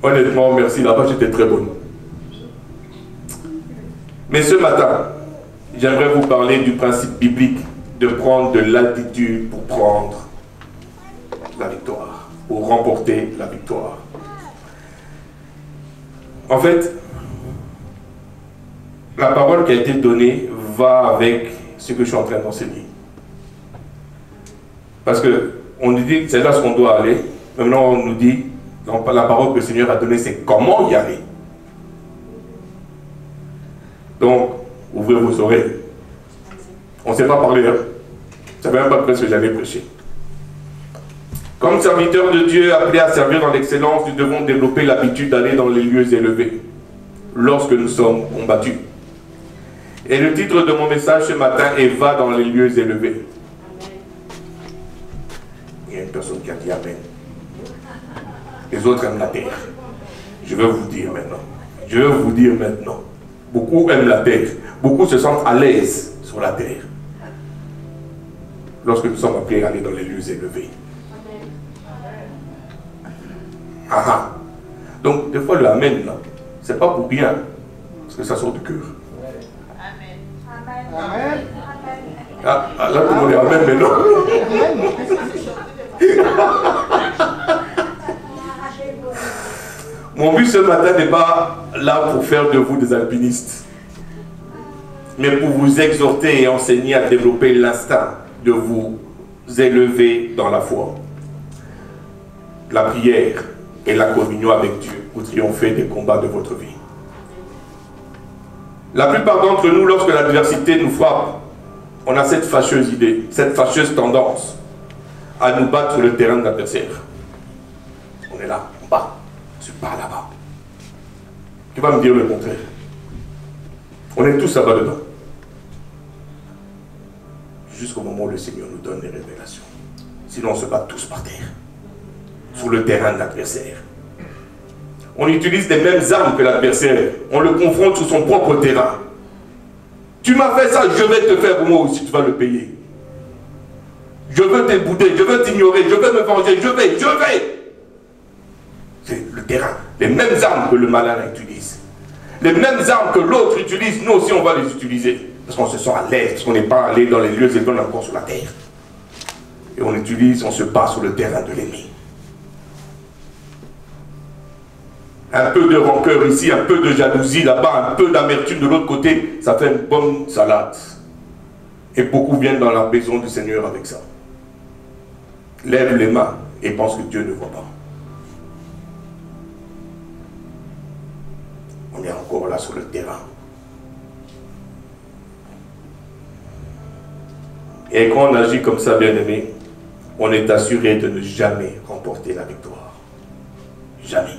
Honnêtement, merci, la page était très bonne. Mais ce matin, j'aimerais vous parler du principe biblique de prendre de l'altitude pour prendre la victoire, pour remporter la victoire. En fait, la parole qui a été donnée va avec ce que je suis en train d'enseigner. Parce qu'on nous dit que c'est là ce qu'on doit aller. Maintenant, on nous dit, la parole que le Seigneur a donnée, c'est comment y aller. Donc, ouvrez vos oreilles. On ne sait pas parler, hein. Je ne savais même pas de ce que j'allais prêcher. Comme serviteurs de Dieu appelés à servir dans l'excellence, nous devons développer l'habitude d'aller dans les lieux élevés lorsque nous sommes combattus. Et le titre de mon message ce matin est « Va dans les lieux élevés ». Il y a une personne qui a dit Amen. Les autres aiment la terre. Je vais vous dire maintenant. Je vais vous dire maintenant. Beaucoup aiment la terre. Beaucoup se sentent à l'aise sur la terre. Lorsque nous sommes appelés à aller dans les lieux élevés. Ah ah. Donc, des fois, le Amen, là, c'est pas pour rien. Parce que ça sort du cœur. Amen. Amen. Ah, là, tout le monde est Amen, mais non. Mon but ce matin n'est pas là pour faire de vous des alpinistes, mais pour vous exhorter et enseigner à développer l'instinct de vous élever dans la foi. La prière et la communion avec Dieu pour triompher des combats de votre vie. La plupart d'entre nous, lorsque l'adversité nous frappe, on a cette fâcheuse idée, cette fâcheuse tendance à nous battre sur le terrain de l'adversaire. On est là, on bat, je suis pas là-bas. Tu vas me dire le contraire. On est tous là-bas dedans. Jusqu'au moment où le Seigneur nous donne les révélations. Sinon on se bat tous par terre. Sur le terrain de l'adversaire. On utilise les mêmes armes que l'adversaire. On le confronte sur son propre terrain. Tu m'as fait ça, je vais te faire pour moi aussi, tu vas le payer. Je veux t'ébouder, je veux t'ignorer, je veux me venger, je vais. C'est le terrain. Les mêmes armes que le malin utilise. Les mêmes armes que l'autre utilise, nous aussi on va les utiliser. Parce qu'on se sent à l'aise, parce qu'on n'est pas allé dans les lieux élevés, on est encore sur la terre. Et on utilise, on se bat sur le terrain de l'ennemi. Un peu de rancœur ici, un peu de jalousie là-bas, un peu d'amertume de l'autre côté, ça fait une bonne salade. Et beaucoup viennent dans la maison du Seigneur avec ça. Lèvent les mains et pensent que Dieu ne voit pas. On est encore là sur le terrain. Et quand on agit comme ça, bien-aimé, on est assuré de ne jamais remporter la victoire. Jamais.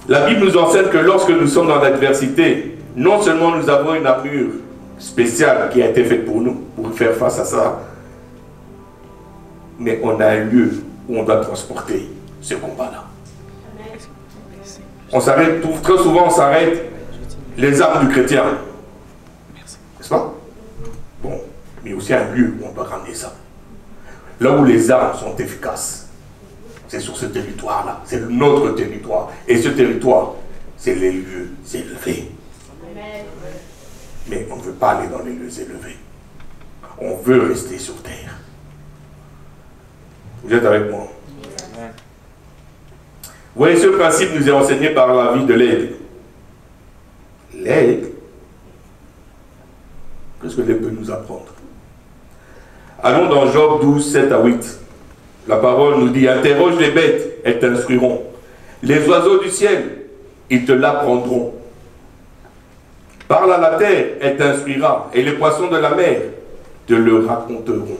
La Bible nous enseigne que lorsque nous sommes dans l'adversité, non seulement nous avons une armure spéciale qui a été faite pour nous, pour faire face à ça, mais on a un lieu où on doit transporter ce combat-là. On s'arrête, très souvent on s'arrête les armes du chrétien. N'est-ce pas? Bon, mais aussi un lieu où on doit ramener ça. Là où les armes sont efficaces. C'est sur ce territoire-là. C'est notre territoire. Et ce territoire, c'est les lieux élevés. Mais on ne veut pas aller dans les lieux élevés. On veut rester sur terre. Vous êtes avec moi? Vous voyez, ce principe nous est enseigné par la vie de l'aigle. L'aigle, qu'est-ce que l'aigle peut nous apprendre? Allons dans Job 12, 7 à 8. La parole nous dit, interroge les bêtes, elles t'instruiront. Les oiseaux du ciel, ils te l'apprendront. Parle à la terre, elle t'instruira. Et les poissons de la mer te le raconteront.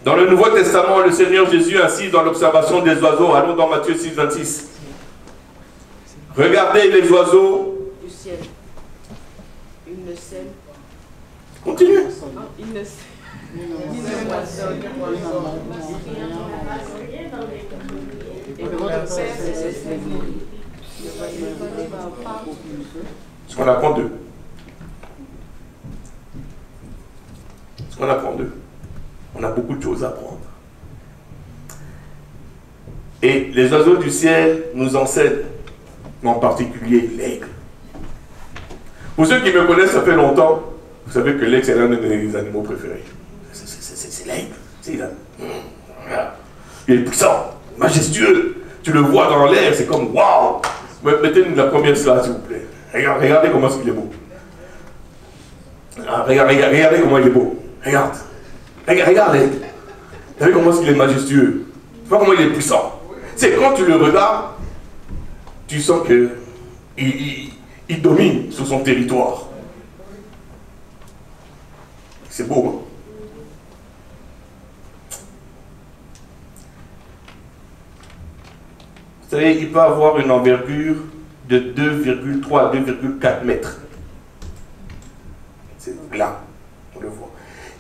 Dans le Nouveau Testament, le Seigneur Jésus insiste dans l'observation des oiseaux. Allons dans Matthieu 6, 26. Regardez les oiseaux du ciel. Ils ne sèment. Continue. Ils ne sèment. Ce qu'on apprend d'eux. Ce qu'on apprend d'eux. On a beaucoup de choses à apprendre. Et les oiseaux du ciel nous enseignent, en particulier l'aigle. Pour ceux qui me connaissent, ça fait longtemps, vous savez que l'aigle, c'est l'un de mes animaux préférés. C'est l'aigle. Il est puissant, majestueux. Tu le vois dans l'air, c'est comme waouh. Mettez-nous la première slide, s'il vous plaît. Regardez comment il est beau. Regardez comment il est beau. Regardez. Vous savez comment il est majestueux. Tu vois comment il est puissant. C'est quand tu le regardes, tu sens que il domine sur son territoire. C'est beau, hein? Vous savez, il peut avoir une envergure de 2,3 à 2,4 mètres. C'est là, on le voit.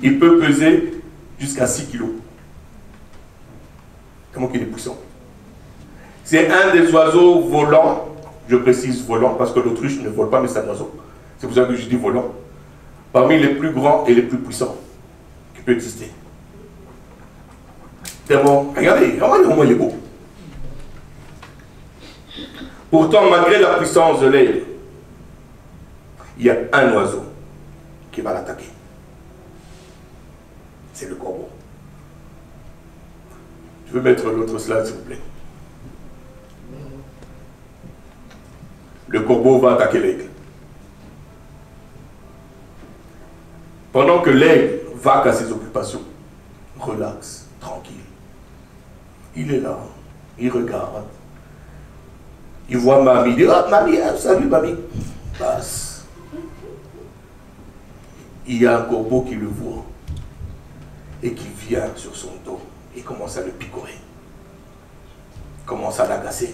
Il peut peser jusqu'à 6 kilos. Comment qu'il est puissant. C'est un des oiseaux volants, je précise volant, parce que l'autruche ne vole pas, mais c'est un oiseau. C'est pour ça que je dis volant. Parmi les plus grands et les plus puissants qui peut exister. Tellement, regardez comment il est beau. Pourtant, malgré la puissance de l'aigle, il y a un oiseau qui va l'attaquer. C'est le corbeau. Je veux mettre l'autre slide, s'il vous plaît. Le corbeau va attaquer l'aigle. Pendant que l'aigle va à ses occupations, relax, tranquille. Il est là, il regarde. Il voit mamie, il dit, oh mamie, salut mamie. Passe. Il y a un corbeau qui le voit et qui vient sur son dos et commence à le picorer. Commence à l'agacer.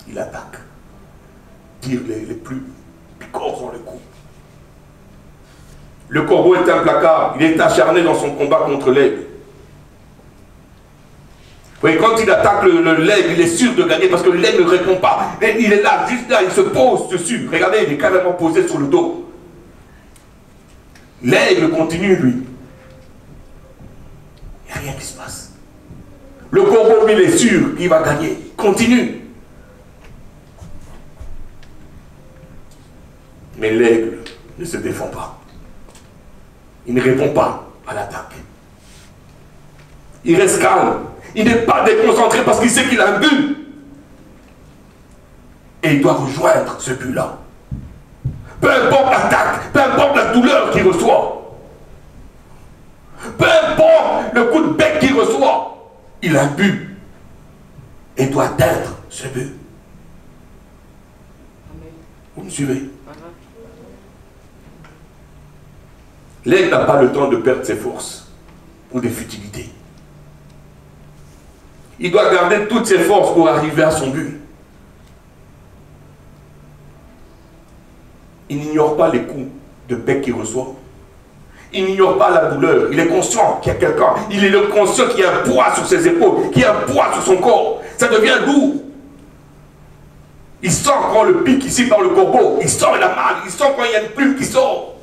Il attaque. Tire les plus piquants dans le cou. Le corbeau est implacable. Il est acharné dans son combat contre l'aigle. Oui, quand il attaque l'aigle, il est sûr de gagner parce que l'aigle ne répond pas. Et il est là, juste là, il se pose dessus. Regardez, il est carrément posé sur le dos. L'aigle continue, lui. Il n'y a rien qui se passe. Le corbeau, lui, il est sûr qu'il va gagner. Continue. Mais l'aigle ne se défend pas. Il ne répond pas à l'attaque. Il reste calme. Il n'est pas déconcentré parce qu'il sait qu'il a un but. Et il doit rejoindre ce but-là. Peu importe l'attaque, peu importe la douleur qu'il reçoit, peu importe le coup de bec qu'il reçoit, il a un but. Et doit atteindre ce but. Vous me suivez? L'aigle n'a pas le temps de perdre ses forces pour des futilités. Il doit garder toutes ses forces pour arriver à son but. Il n'ignore pas les coups de bec qu'il reçoit. Il n'ignore pas la douleur. Il est conscient qu'il y a quelqu'un. Il est conscient qu'il y a un poids sur ses épaules, qu'il y a un poids sur son corps. Ça devient lourd. Il sent quand le pic ici par le corbeau. Il sent la malle. Il sent quand il y a une plume qui sort.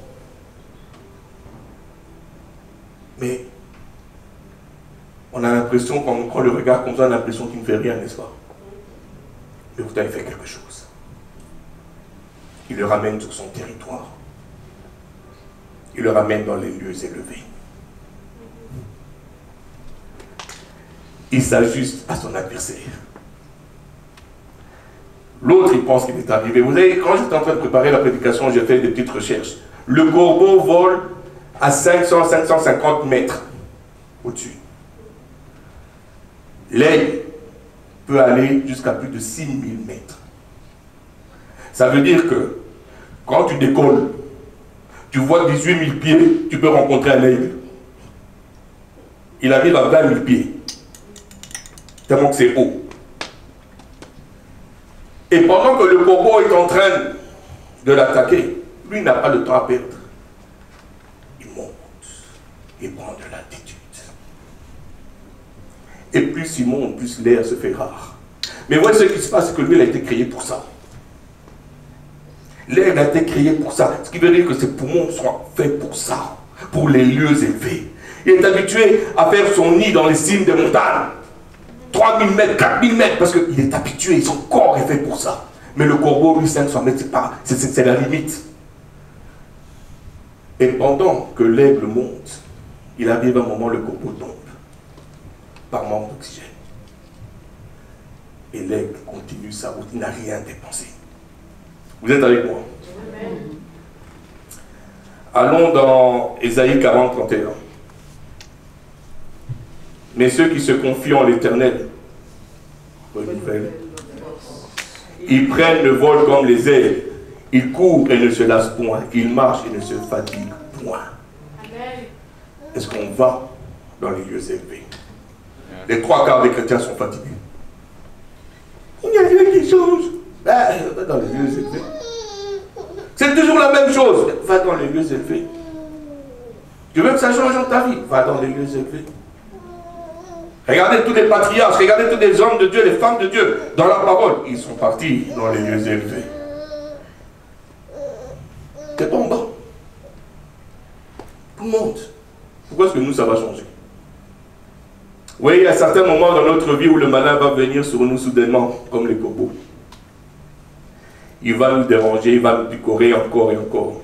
Mais on a l'impression, quand on prend le regard comme ça, on a l'impression qu'il ne fait rien, n'est-ce pas? Mais pourtant, il fait quelque chose. Il le ramène sur son territoire. Il le ramène dans les lieux élevés. Il s'ajuste à son adversaire. L'autre, il pense qu'il est arrivé. Vous savez, quand j'étais en train de préparer la prédication, j'ai fait des petites recherches. Le corbeau vole à 500-550 mètres au-dessus. L'aigle peut aller jusqu'à plus de 6000 mètres. Ça veut dire que quand tu décolles, tu vois 18 000 pieds, tu peux rencontrer un aigle. Il arrive à 20 000 pieds. Tellement que c'est haut. Et pendant que le corbeau est en train de l'attaquer, lui n'a pas le temps à perdre. Il monte. Il prend de l'altitude. Et plus il monte, plus l'air se fait rare. Mais voyez ce qui se passe, c'est que lui, il a été créé pour ça. L'air a été créé pour ça. Ce qui veut dire que ses poumons sont faits pour ça, pour les lieux élevés. Il est habitué à faire son nid dans les cimes des montagnes. 3000 mètres, 4000 mètres, parce qu'il est habitué, son corps est fait pour ça. Mais le corbeau, lui, 500 mètres, c'est la limite. Et pendant que l'aigle monte, il arrive un moment, le corbeau tombe, par manque d'oxygène. Et l'aigle continue sa route, il n'a rien dépensé. Vous êtes avec moi? Amen. Allons dans Ésaïe 40, 31. Mais ceux qui se confient en l'Éternel, bonne nouvelle, ils prennent le vol comme les aigles, ils courent et ne se lassent point, ils marchent et ne se fatiguent point. Est-ce qu'on va dans les lieux élevés? Les 3/4 des chrétiens sont fatigués. Il n'y a rien qui change. Va dans les lieux élevés. C'est toujours la même chose. Va dans les lieux élevés. Tu veux que ça change dans ta vie? Va dans les lieux élevés. Regardez tous les patriarches, regardez tous les hommes de Dieu, les femmes de Dieu, dans la parole. Ils sont partis dans les lieux élevés. C'est pas en bas. Tout le monde. Pourquoi est-ce que nous, ça va changer? Oui, il y a certains moments dans notre vie où le malin va venir sur nous soudainement, comme les corbeaux. Il va nous déranger, il va nous picorer encore et encore.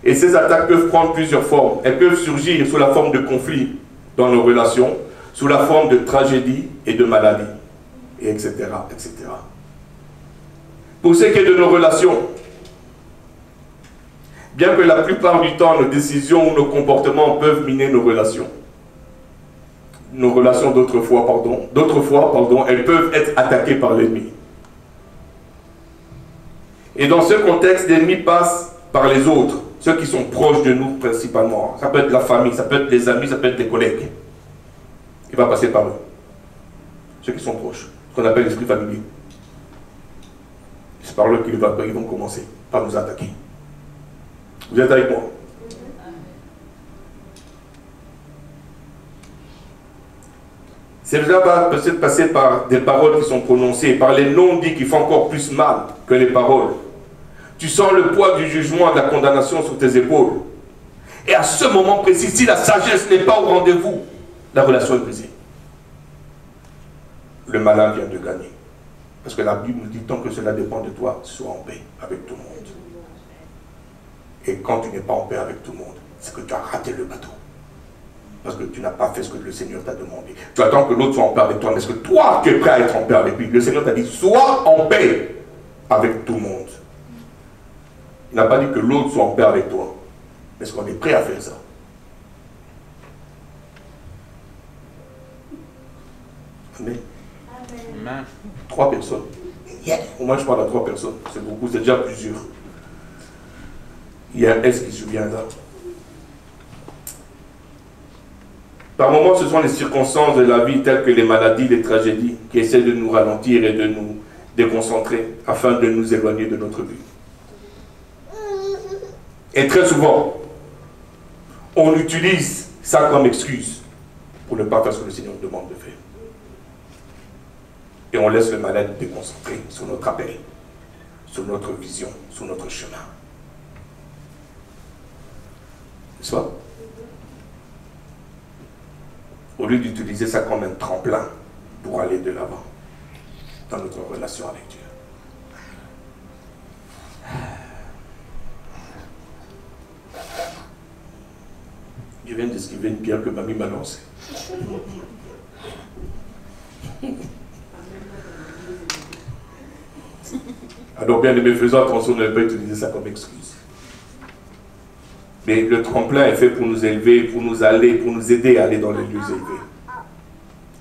Et ces attaques peuvent prendre plusieurs formes. Elles peuvent surgir sous la forme de conflits dans nos relations, sous la forme de tragédie et de maladie, et etc., etc. Pour ce qui est de nos relations, bien que la plupart du temps, nos décisions ou nos comportements peuvent miner nos relations d'autrefois, elles peuvent être attaquées par l'ennemi. Et dans ce contexte, l'ennemi passe par les autres, ceux qui sont proches de nous principalement. Ça peut être la famille, ça peut être les amis, ça peut être les collègues. Il va passer par eux. Ceux qui sont proches, ce qu'on appelle l'esprit familier. C'est par là qu'ils vont commencer par nous attaquer. Vous êtes avec moi? Cela va peut-être passer par des paroles qui sont prononcées, par les non-dits qui font encore plus mal que les paroles. Tu sens le poids du jugement et de la condamnation sur tes épaules. Et à ce moment précis, si la sagesse n'est pas au rendez-vous, la relation est brisée. Le malin vient de gagner. Parce que la Bible nous dit, tant que cela dépend de toi, sois en paix avec tout le monde. Et quand tu n'es pas en paix avec tout le monde, c'est que tu as raté le bateau. Parce que tu n'as pas fait ce que le Seigneur t'a demandé. Tu attends que l'autre soit en paix avec toi, mais est-ce que toi, tu es prêt à être en paix avec lui? Le Seigneur t'a dit, sois en paix avec tout le monde. Il n'a pas dit que l'autre soit en paix avec toi. Mais est-ce qu'on est prêt à faire ça? Amen. Amen. 3 personnes. Yeah. Au moins, je parle à 3 personnes. C'est beaucoup, c'est déjà plusieurs. Il y a un S qui se vient là. Par moments, ce sont les circonstances de la vie, telles que les maladies, les tragédies, qui essaient de nous ralentir et de nous déconcentrer, afin de nous éloigner de notre but. Et très souvent, on utilise ça comme excuse pour ne pas faire ce que le Seigneur nous demande de faire. Et on laisse le malin nous déconcentrer sur notre appel, sur notre vision, sur notre chemin. N'est-ce pas? Au lieu d'utiliser ça comme un tremplin pour aller de l'avant dans notre relation avec Dieu. Je viens d'esquiver une pierre que mamie m'a lancée. Alors bien aimé, faisons attention de ne pas utiliser ça comme excuse. Mais le tremplin est fait pour nous élever, pour nous aider à aller dans les lieux élevés.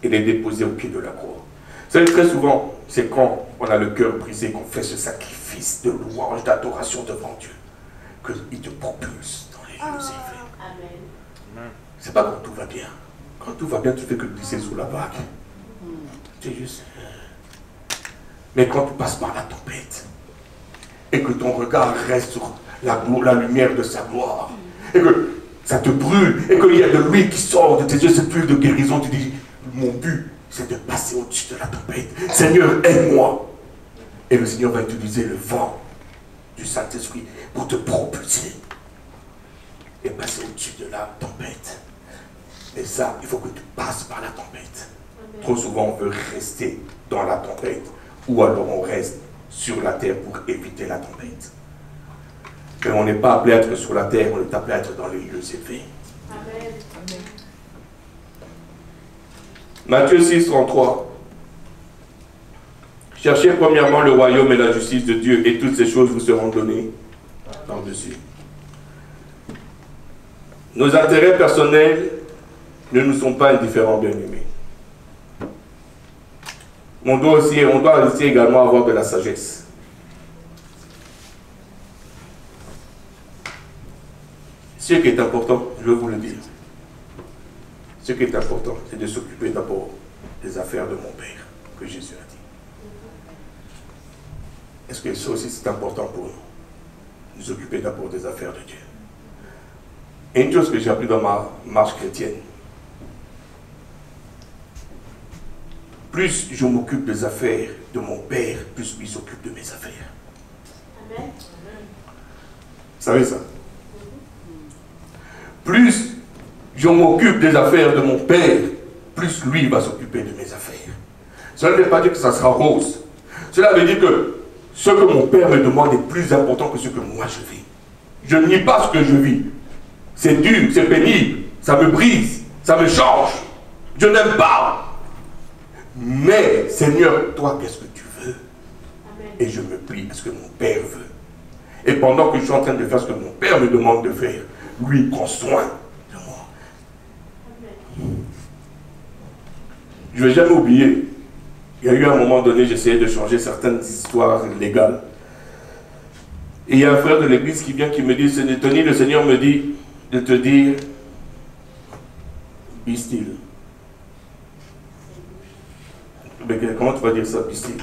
Et les déposer au pied de la croix. Vous savez, très souvent, c'est quand on a le cœur brisé, qu'on fait ce sacrifice de louange, d'adoration devant Dieu, qu'il te propulse dans les lieux élevés. Amen. C'est pas quand tout va bien. Quand tout va bien, tu fais que glisser sous la vague. C'est juste... Mais quand tu passes par la tempête, et que ton regard reste sur la lumière de sa gloire, et que ça te brûle, et qu'il y a de l'huile qui sort de tes yeux, cette huile de guérison, tu dis, mon but, c'est de passer au-dessus de la tempête. Seigneur, aide-moi. Et le Seigneur va utiliser le vent du Saint-Esprit pour te propulser et passer au-dessus de la tempête. Et ça, il faut que tu passes par la tempête. Trop souvent, on veut rester dans la tempête. Ou alors on reste sur la terre pour éviter la tempête. Mais on n'est pas appelé à être sur la terre, on est appelé à être dans les lieux élevés. Amen. Matthieu 6, 33. Cherchez premièrement le royaume et la justice de Dieu, et toutes ces choses vous seront données par-dessus. Nos intérêts personnels ne nous sont pas indifférents, bien-aimés. On doit aussi également avoir de la sagesse. Ce qui est important, je vais vous le dire, ce qui est important, c'est de s'occuper d'abord des affaires de mon Père, que Jésus a dit. Est-ce que ça aussi c'est important pour nous? Nous occuper d'abord des affaires de Dieu. Et une chose que j'ai appris dans ma marche chrétienne, plus je m'occupe des affaires de mon Père, plus lui s'occupe de mes affaires. Amen. Vous savez ça? Plus je m'occupe des affaires de mon Père, plus lui va s'occuper de mes affaires. Cela ne veut pas dire que ça sera rose. Cela veut dire que ce que mon Père me demande est plus important que ce que moi je vis. Je ne nie pas ce que je vis. C'est dur, c'est pénible, ça me brise, ça me change. Je n'aime pas. Mais, Seigneur, toi, qu'est-ce que tu veux? Amen. Et je me plie à ce que mon Père veut. Et pendant que je suis en train de faire ce que mon Père me demande de faire, lui prend soin de moi. Amen. Je ne vais jamais oublier. Il y a eu un moment donné, j'essayais de changer certaines histoires légales. Et il y a un frère de l'église qui vient, qui me dit, Tony, le Seigneur me dit de te dire, be still. Mais comment tu vas dire ça, be still?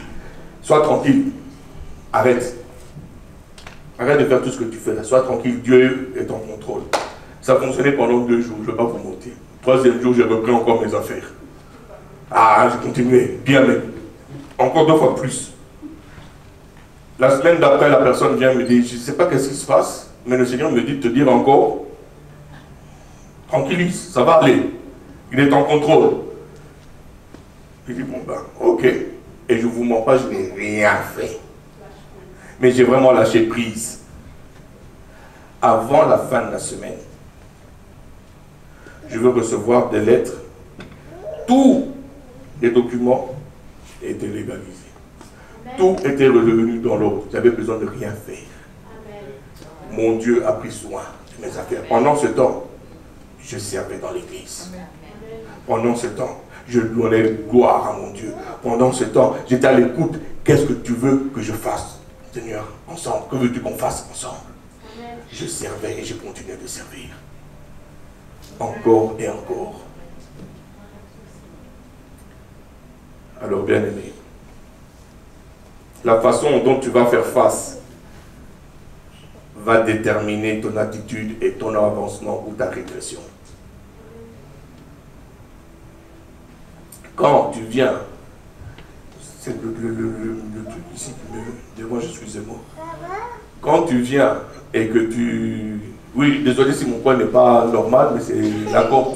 Sois tranquille. Arrête. Arrête de faire tout ce que tu fais là. Sois tranquille, Dieu est en contrôle. Ça a fonctionné pendant 2 jours, je ne vais pas vous mentir. 3e jour, j'ai repris encore mes affaires. Ah, j'ai continué, bien même. Encore 2 fois plus. La semaine d'après, la personne vient me dire, je ne sais pas qu'est-ce qui se passe, mais le Seigneur me dit de te dire encore, tranquillise, ça va aller. Il est en contrôle. Je dis, bon ben, ok. Et je ne vous mens pas, je n'ai rien fait. Mais j'ai vraiment lâché prise. Avant la fin de la semaine, je veux recevoir des lettres. Tous les documents étaient légalisés. Amen. Tout était revenu dans l'ordre. J'avais besoin de rien faire. Amen. Mon Dieu a pris soin de mes affaires. Pendant ce temps, je servais dans l'église. Pendant ce temps, je donnais gloire à mon Dieu. Pendant ce temps, j'étais à l'écoute. Qu'est-ce que tu veux que je fasse, Seigneur, ensemble? Que veux-tu qu'on fasse ensemble? Amen. Je servais et je continuais de servir. Encore et encore. Alors, bien aimé, la façon dont tu vas faire face va déterminer ton attitude et ton avancement ou ta régression. Quand tu viens, c'est le truc ici qui me dérange, excusez-moi. Quand tu viens et que tu... Oui, désolé si mon poids n'est pas normal, mais c'est la corde.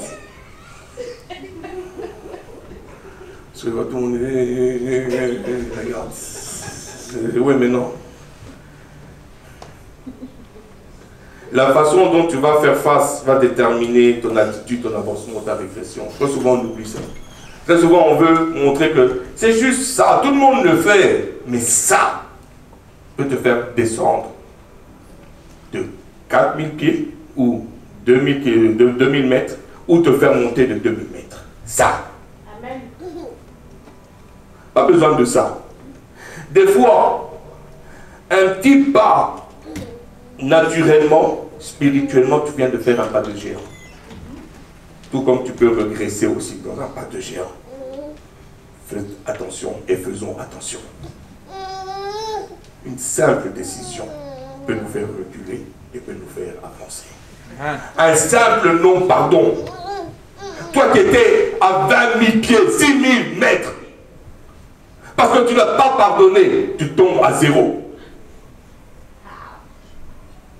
Parce que va tourner, regarde. Oui, mais non. La façon dont tu vas faire face va déterminer ton attitude, ton avancement, ta régression. Très souvent, on oublie ça. Très souvent, on veut montrer que c'est juste ça, tout le monde le fait. Mais ça peut te faire descendre de 4000 pieds ou 2000 mètres ou te faire monter de 2000 mètres. Ça. Amen. Pas besoin de ça. Des fois, un petit pas, naturellement, spirituellement, tu viens de faire un pas de géant. Tout comme tu peux regresser aussi dans un pas de géant. Faites attention et faisons attention. Une simple décision peut nous faire reculer et peut nous faire avancer. Un simple non-pardon. Toi qui étais à 20 000 pieds, 6 000 mètres, parce que tu n'as pas pardonné, tu tombes à 0.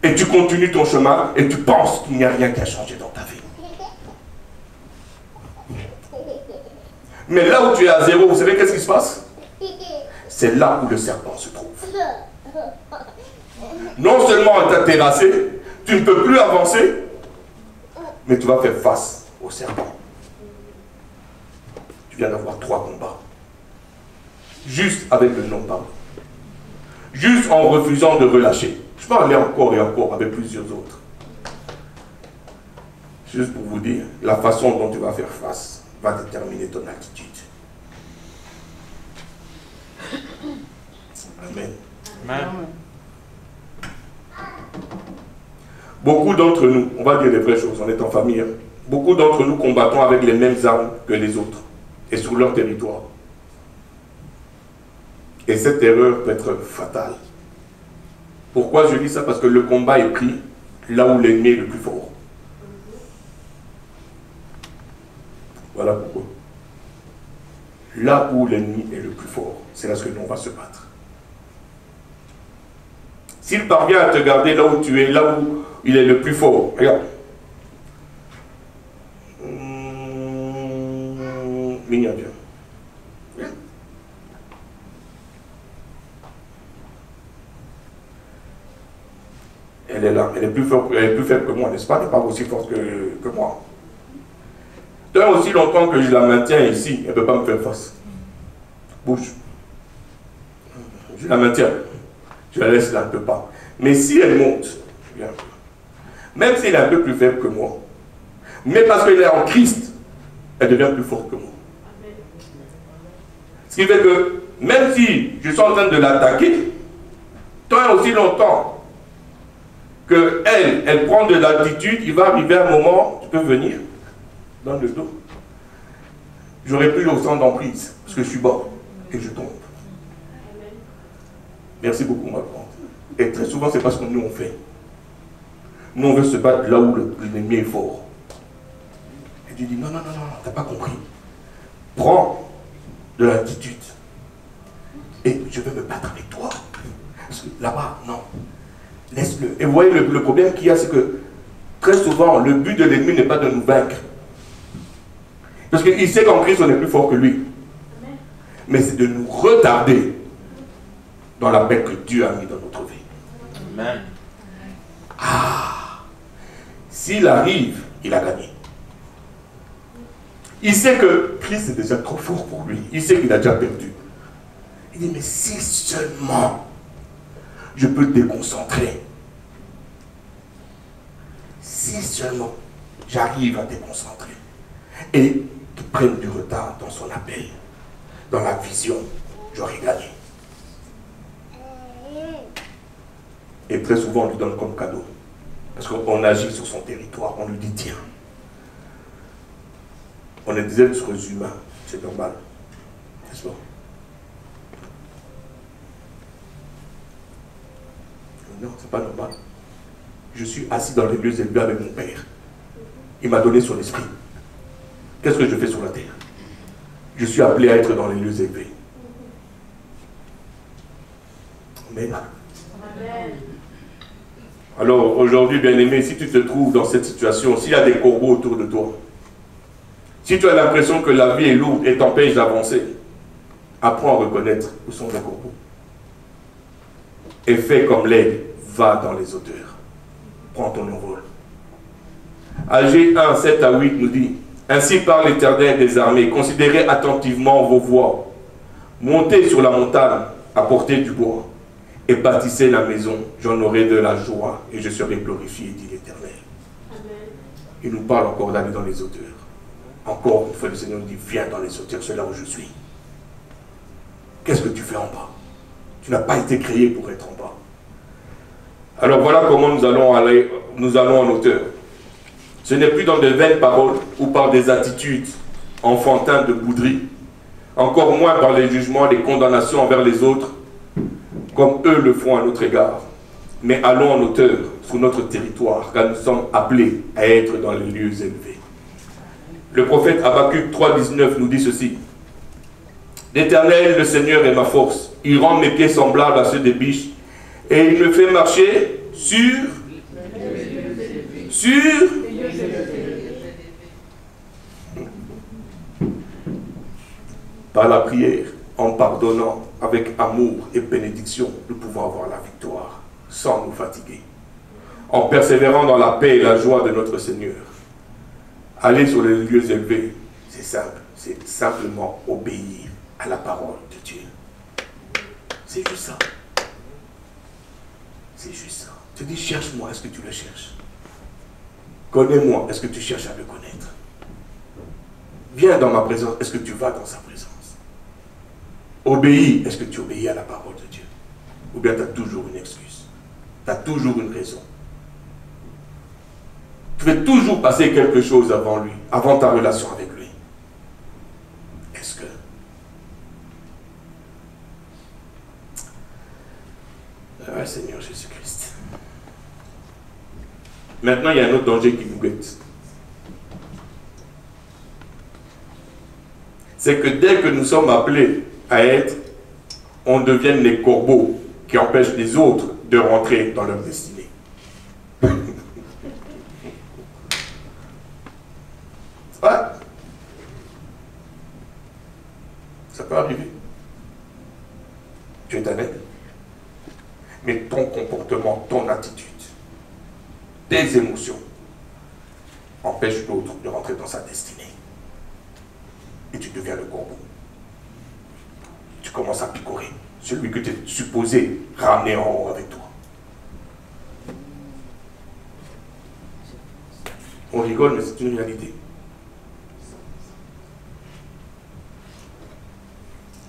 Et tu continues ton chemin et tu penses qu'il n'y a rien qui a changé dans ta vie. Mais là où tu es à zéro, vous savez qu'est-ce qui se passe? C'est là où le serpent se trouve. Non seulement on t'a terrassé, tu ne peux plus avancer, mais tu vas faire face au serpent. Tu viens d'avoir 3 combats. Juste avec le non-pardon. Juste en refusant de relâcher. Je peux aller encore et encore avec plusieurs autres. Juste pour vous dire, la façon dont tu vas faire face va déterminer ton attitude. Amen. Amen. Beaucoup d'entre nous, on va dire les vraies choses, on est en famille, hein. Beaucoup d'entre nous combattons avec les mêmes armes que les autres et sur leur territoire. Et cette erreur peut être fatale. Pourquoi je dis ça? Parce que le combat est pris là où l'ennemi est le plus fort. Voilà pourquoi. Là où l'ennemi est le plus fort, c'est là que nous on va se battre. S'il parvient à te garder là où tu es, là où il est le plus fort, regarde. Mignon, elle est là, elle est plus faible que moi, n'est-ce pas? Elle n'est pas aussi forte que moi. Tant aussi longtemps que je la maintiens ici, elle ne peut pas me faire face. Bouge. Je la maintiens. Je la laisse là, elle ne peut pas. Mais si elle monte, même si elle est un peu plus faible que moi, mais parce qu'elle est en Christ, elle devient plus forte que moi. Ce qui fait que, même si je suis en train de l'attaquer, tant aussi longtemps qu'elle prend de l'attitude, il va arriver un moment, tu peux venir dans le dos. J'aurai plus le sang d'emprise, parce que je suis bas et je tombe. Merci beaucoup, ma grande. Et très souvent, c'est parce que nous, on fait. Nous, on veut se battre là où l'ennemi est fort. Et tu dis, non, non, non, non, t'as pas compris. Prends de l'attitude. Et je vais me battre avec toi. Parce que là-bas, non. Laisse-le. Et vous voyez, le problème qu'il y a, c'est que très souvent, le but de l'ennemi n'est pas de nous vaincre. Parce qu'il sait qu'en Christ, on est plus fort que lui. Mais c'est de nous retarder dans la paix que Dieu a mis dans notre vie. Amen. Ah! S'il arrive, il a gagné. Il sait que Christ est déjà trop fort pour lui. Il sait qu'il a déjà perdu. Il dit, mais si seulement je peux te déconcentrer, si seulement j'arrive à te déconcentrer et qu'il prenne du retard dans son appel, dans la vision, j'aurai gagné. Et très souvent, on lui donne comme cadeau. Parce qu'on agit sur son territoire, on lui dit, tiens, on est des êtres humains, c'est normal. N'est-ce pas? Non, c'est pas normal. Je suis assis dans les lieux élevés avec mon Père. Il m'a donné son esprit. Qu'est-ce que je fais sur la terre? Je suis appelé à être dans les lieux élevés. Amen. Amen. Alors aujourd'hui, bien-aimé, si tu te trouves dans cette situation, s'il y a des corbeaux autour de toi, si tu as l'impression que la vie est lourde et t'empêche d'avancer, apprends à reconnaître où sont les corbeaux. Et fais comme l'aigle, va dans les hauteurs. Prends ton envol. Agé 1, 7 à 8 nous dit, ainsi parle l'Éternel des armées, considérez attentivement vos voies, montez sur la montagne, apportez du bois, et bâtissez la maison, j'en aurai de la joie, et je serai glorifié, dit l'Éternel. Il nous parle encore d'aller dans les hauteurs. Encore une fois, le Seigneur nous dit, viens dans les hauteurs, c'est là où je suis. Qu'est-ce que tu fais en bas? Tu n'as pas été créé pour être en bas. Alors voilà comment nous allons en hauteur. Ce n'est plus dans de vaines paroles ou par des attitudes enfantines de bouderie, encore moins par les jugements, les condamnations envers les autres, comme eux le font à notre égard. Mais allons en hauteur sur notre territoire, car nous sommes appelés à être dans les lieux élevés. Le prophète Habakkuk 3,19 nous dit ceci. L'Éternel, le Seigneur est ma force. Il rend mes pieds semblables à ceux des biches. Et il me fait marcher sur Par la prière, en pardonnant avec amour et bénédiction, nous pouvons avoir la victoire sans nous fatiguer. En persévérant dans la paix et la joie de notre Seigneur. Aller sur les lieux élevés, c'est simple. C'est simplement obéir à la parole de Dieu. C'est juste ça. C'est juste ça. Tu dis, cherche-moi, est-ce que tu le cherches? Connais-moi, est-ce que tu cherches à le connaître? Viens dans ma présence, est-ce que tu vas dans sa présence? Obéis, est-ce que tu obéis à la parole de Dieu? Ou bien tu as toujours une excuse? Tu as toujours une raison? Tu veux toujours passer quelque chose avant lui, avant ta relation avec lui. Est-ce que... Ah, Seigneur Jésus-Christ. Maintenant, il y a un autre danger qui nous guette. C'est que dès que nous sommes appelés à être, on devient les corbeaux qui empêchent les autres de rentrer dans leur destinée. Ouais. Ça peut arriver. Tu es un aide. Mais ton comportement, ton attitude, tes émotions empêchent l'autre de rentrer dans sa destinée. Et tu deviens le corbeau. Tu commences à picorer celui que tu es supposé ramener en haut avec toi. On rigole, mais c'est une réalité.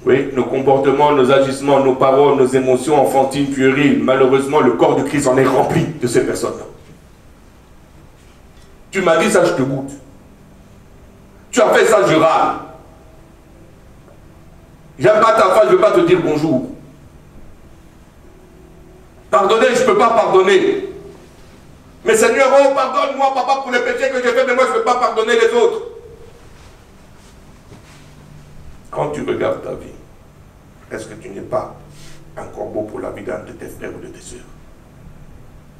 Oui, nos comportements, nos agissements, nos paroles, nos émotions enfantines, puériles, malheureusement, le corps du Christ en est rempli de ces personnes-là. Tu m'as dit ça, je te goûte. Tu as fait ça, je râle. J'aime pas ta face, je ne veux pas te dire bonjour. Pardonner, je ne peux pas pardonner. Mais Seigneur, oh, pardonne-moi, papa, pour les péchés que j'ai fait, mais moi, je ne peux pas pardonner les autres. Quand tu regardes ta vie, est-ce que tu n'es pas un corbeau pour la vie d'un de tes frères ou de tes soeurs?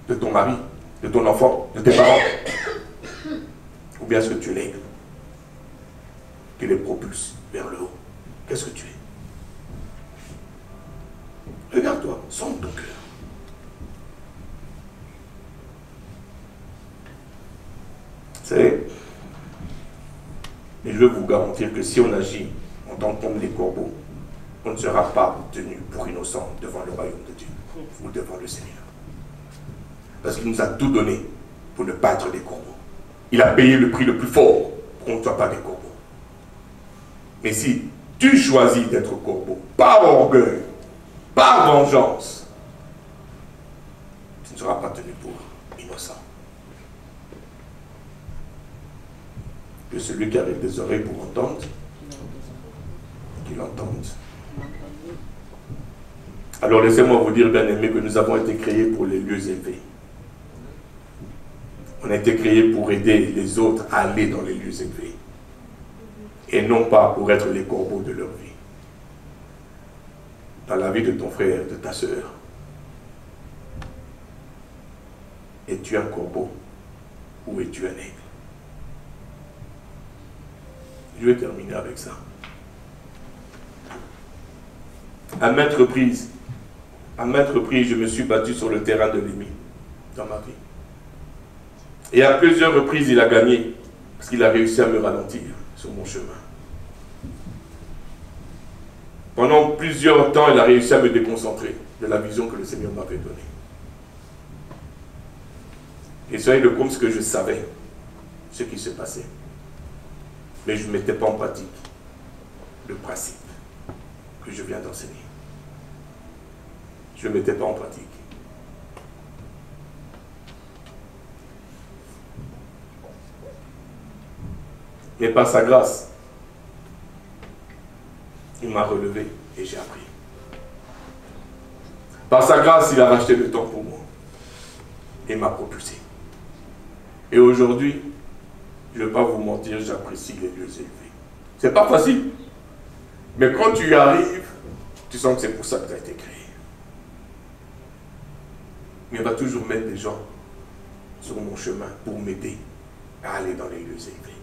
De ton mari, de ton enfant, de tes parents? Ou bien est-ce que tu l'aides? Tu les propulses vers le haut? Qu'est-ce que tu es? Regarde-toi, sonde ton cœur. C'est... Et je veux vous garantir que si on agit en tant que les corbeaux, on ne sera pas tenu pour innocent devant le royaume de Dieu ou devant le Seigneur. Parce qu'il nous a tout donné pour ne pas être des corbeaux. Il a payé le prix le plus fort pour qu'on ne soit pas des corbeaux. Mais si tu choisis d'être corbeau, par orgueil, par vengeance, tu ne seras pas tenu pour innocent. Que celui qui a des oreilles pour entendre, qu'il entende. Alors laissez-moi vous dire, bien aimés, que nous avons été créés pour les lieux élevés. On a été créés pour aider les autres à aller dans les lieux élevés. Et non pas pour être les corbeaux de leur vie. Dans la vie de ton frère, de ta sœur. Es-tu un corbeau ou es-tu un aigle? Je vais terminer avec ça. À maintes reprises, je me suis battu sur le terrain de l'ennemi dans ma vie. Et à plusieurs reprises, il a gagné, parce qu'il a réussi à me ralentir sur mon chemin. Pendant plusieurs temps, il a réussi à me déconcentrer de la vision que le Seigneur m'avait donnée. Et soyez le compte que je savais ce qui se passait. Mais je ne mettais pas en pratique le principe que je viens d'enseigner. Je ne mettais pas en pratique. Mais par sa grâce, il m'a relevé et j'ai appris. Par sa grâce, il a racheté le temps pour moi et m'a propulsé. Et aujourd'hui, je ne vais pas vous mentir, j'apprécie les lieux élevés. C'est pas facile. Mais quand tu y arrives, tu sens que c'est pour ça que tu as été créé. Mais il va toujours mettre des gens sur mon chemin pour m'aider à aller dans les lieux élevés.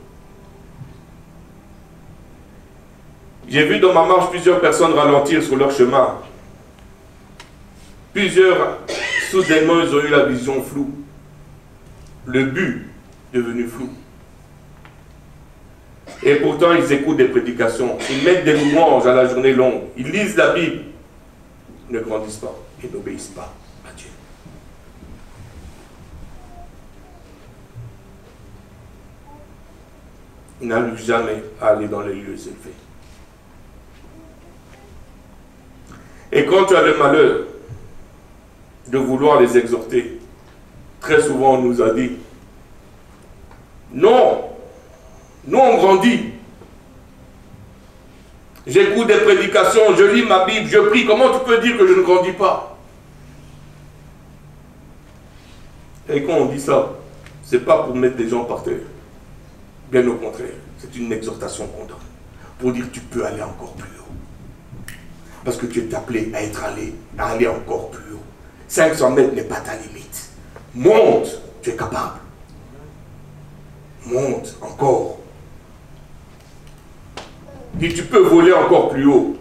J'ai vu dans ma marche plusieurs personnes ralentir sur leur chemin. Plusieurs, soudainement, ils ont eu la vision floue. Le but devenu flou. Et pourtant, ils écoutent des prédications. Ils mettent des louanges à la journée longue. Ils lisent la Bible. Ils ne grandissent pas et n'obéissent pas à Dieu. Ils n'arrivent jamais à aller dans les lieux élevés. Et quand tu as le malheur de vouloir les exhorter, très souvent on nous a dit, non, nous on grandit. J'écoute des prédications, je lis ma Bible, je prie, comment tu peux dire que je ne grandis pas? Et quand on dit ça, ce n'est pas pour mettre des gens par terre. Bien au contraire, c'est une exhortation qu'on donne. Pour dire que tu peux aller encore plus haut. Parce que tu es appelé à aller encore plus haut. 500 mètres n'est pas ta limite. Monte, tu es capable. Monte encore. Dis, tu peux voler encore plus haut.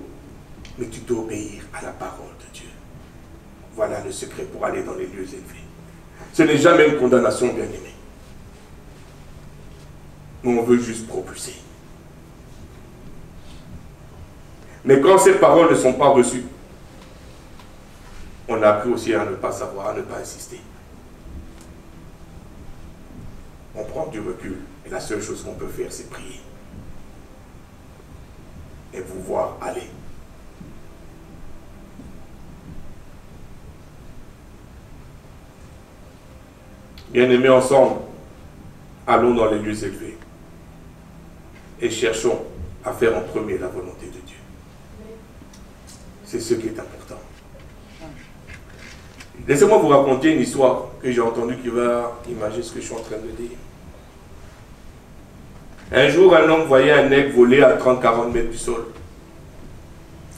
Mais tu dois obéir à la parole de Dieu. Voilà le secret pour aller dans les lieux élevés. Ce n'est jamais une condamnation, bien aimé. Mais on veut juste propulser. Mais quand ces paroles ne sont pas reçues, on a appris aussi à ne pas savoir, à ne pas insister. On prend du recul et la seule chose qu'on peut faire, c'est prier. Et vous voir aller. Bien-aimés ensemble, allons dans les lieux élevés et cherchons à faire en premier la volonté de Dieu. C'est ce qui est important. Laissez-moi vous raconter une histoire que j'ai entendue qui va imaginer ce que je suis en train de dire. Un jour, un homme voyait un aigle voler à 30-40 mètres du sol.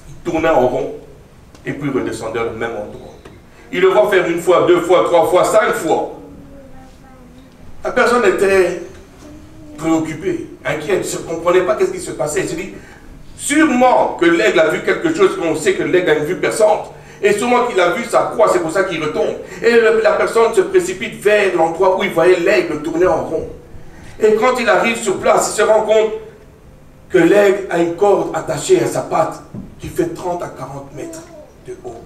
Il tournait en rond et puis redescendait au même endroit. Il le voit faire une fois, 2 fois, 3 fois, 5 fois. La personne était préoccupée, inquiète, ne comprenait pas qu'est-ce qui se passait. Il se dit, sûrement que l'aigle a vu quelque chose, qu'on sait que l'aigle a une vue perçante. Et sûrement qu'il a vu sa proie, c'est pour ça qu'il retombe. Et la personne se précipite vers l'endroit où il voyait l'aigle tourner en rond. Et quand il arrive sur place, il se rend compte que l'aigle a une corde attachée à sa patte qui fait 30 à 40 mètres de haut.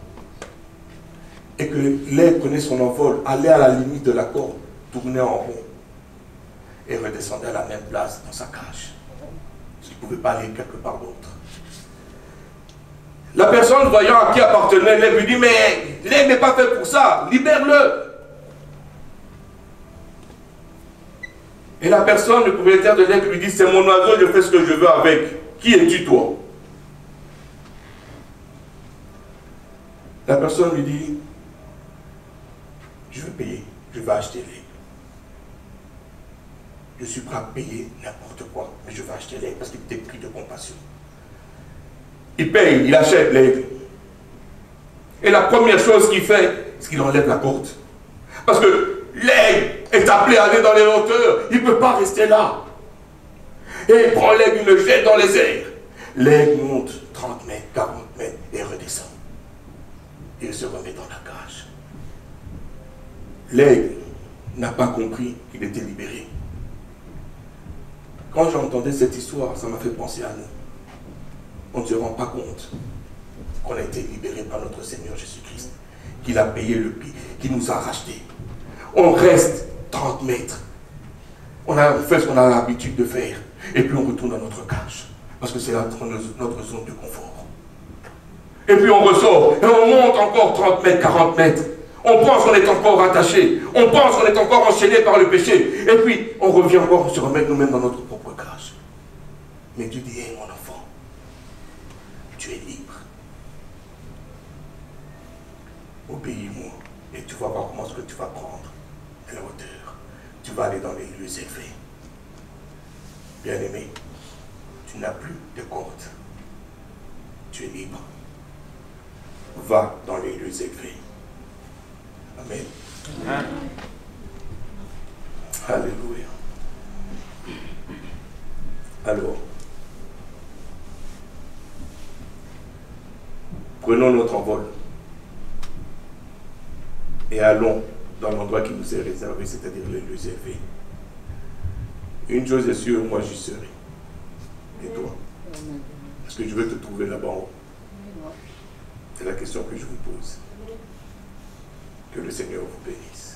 Et que l'aigle prenait son envol, allait à la limite de la corde, tournait en rond et redescendait à la même place dans sa cage. Il ne pouvait pas aller quelque part d'autre. La personne voyant à qui appartenait l'aigle lui dit, mais l'aigle n'est pas fait pour ça, libère-le. Et la personne, le propriétaire de l'aigle lui dit, c'est mon oiseau, je fais ce que je veux avec. Qui es-tu toi? La personne lui dit, je veux payer, je vais acheter l'aigle. Je suis prêt à payer n'importe quoi, mais je vais acheter l'aigle parce qu'il était pris de compassion. Il paye, il achète l'aigle. Et la première chose qu'il fait, c'est qu'il enlève la corde. Parce que l'aigle est appelé à aller dans les hauteurs. Il ne peut pas rester là. Et il prend l'aigle, il le jette dans les airs. L'aigle monte 30 mètres, 40 mètres et redescend. Et il se remet dans la cage. L'aigle n'a pas compris qu'il était libéré. Quand j'entendais cette histoire, ça m'a fait penser à nous. On ne se rend pas compte qu'on a été libéré par notre Seigneur Jésus-Christ, qu'il a payé le prix, qu'il nous a rachetés. On reste 30 mètres. On a fait ce qu'on a l'habitude de faire. Et puis on retourne dans notre cage. Parce que c'est notre zone de confort. Et puis on ressort. Et on monte encore 30 mètres, 40 mètres. On pense qu'on est encore attaché. On pense qu'on est encore enchaîné par le péché. Et puis on revient encore, on se remet nous-mêmes dans notre propre cage. Mais Dieu dit, hey, mon enfant, tu es libre. Obéis-moi et tu vas voir comment ce que tu vas prendre à la hauteur. Tu vas aller dans les lieux élevés. Bien-aimé, tu n'as plus de compte. Tu es libre. Va dans les lieux élevés. Amen. Amen. Alléluia. Prenons notre envol et allons dans l'endroit qui nous est réservé, c'est-à-dire les lieux élevés. Une chose est sûre, moi j'y serai. Et toi? Est-ce que je veux te trouver là-bas en haut? C'est la question que je vous pose. Que le Seigneur vous bénisse.